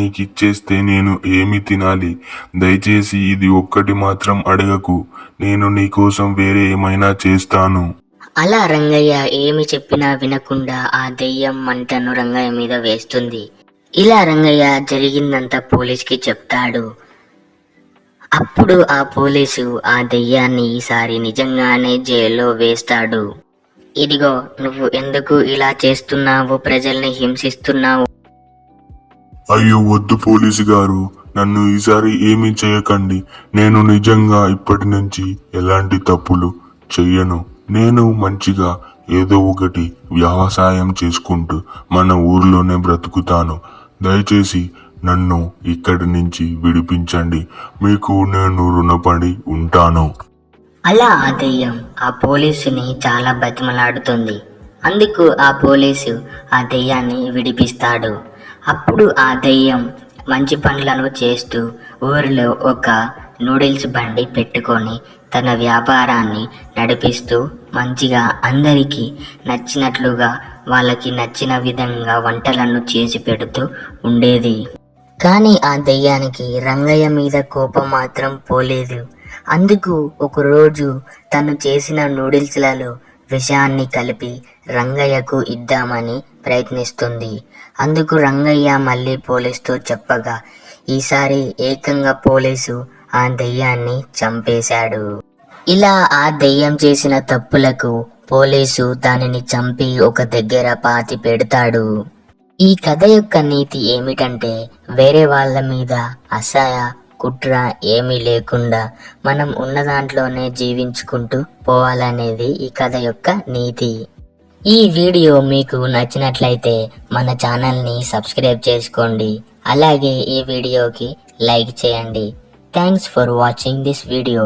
నీకిచ్చేస్తే నేను ఏమి తినాలి? దయచేసి ఇది ఒక్కటి మాత్రం అడగకు. నేను నీకోసం వేరే ఏమైనా చేస్తాను. అలా రంగయ్య ఏమి చెప్పినా వినకుండా ఆ దెయ్యం మంటను రంగయ్య మీద వేస్తుంది. ఇలా రంగయ్య జరిగిందంతా పోలీస్కి చెప్తాడు. అప్పుడు ఆ పోలీసు ఆ దెయ్యాన్ని ఈసారి నిజంగానే జైల్లో వేస్తాడు. ఇదిగో నువ్వు ఎందుకు ఇలా చేస్తున్నావు, ప్రజల్ని హింసిస్తున్నావు? అయ్యో వద్దు పోలీసు గారు, నన్ను ఈసారి ఏమీ చేయకండి. నేను నిజంగా ఇప్పటి నుంచి ఎలాంటి తప్పులు చెయ్యను. నేను మంచిగా ఏదో ఒకటి వ్యవసాయం చేసుకుంటూ మన ఊర్లోనే బ్రతుకుతాను. దయచేసి నన్ను ఇక్కడి నుంచి విడిపించండి. మీకు నేను రుణపడి ఉంటాను. అలా ఆ దెయ్యం ఆ పోలీసుని చాలా బతిమలాడుతుంది. అందుకు ఆ పోలీసు ఆ దెయ్యాన్ని విడిపిస్తాడు. అప్పుడు ఆ దెయ్యం మంచి పనులను చేస్తూ ఊరిలో ఒక నూడిల్స్ బండి పెట్టుకొని తన వ్యాపారాన్ని నడిపిస్తూ మంచిగా అందరికీ నచ్చినట్లుగా వాళ్ళకి నచ్చిన విధంగా వంటలను చేసి పెడుతూ ఉండేది. కానీ ఆ దెయ్యానికి రంగయ్య మీద కోపం మాత్రం పోలేదు. అందుకు ఒకరోజు తను చేసిన నూడిల్స్లలో విషాన్ని కలిపి రంగయ్యకు ఇద్దామని ప్రయత్నిస్తుంది. అందుకు రంగయ్య మళ్ళీ పోలీసుతో చెప్పగా ఈసారి ఏకంగా పోలీసు ఆ దెయ్యాన్ని చంపేశాడు. ఇలా ఆ దెయ్యం చేసిన తప్పులకు పోలీసు దానిని చంపి ఒక దగ్గర పాతి పెడతాడు. ఈ కథ యొక్క నీతి ఏమిటంటే వేరే వాళ్ళ మీద అసహ్య కుట్ర ఏమీ లేకుండా మనం ఉన్న దాంట్లోనే జీవించుకుంటూ పోవాలనేది ఈ కథ యొక్క నీతి. ఈ వీడియో మీకు నచ్చినట్లయితే మన ఛానల్ని సబ్స్క్రైబ్ చేసుకోండి. అలాగే ఈ వీడియోకి లైక్ చేయండి. Thanks for watching this video.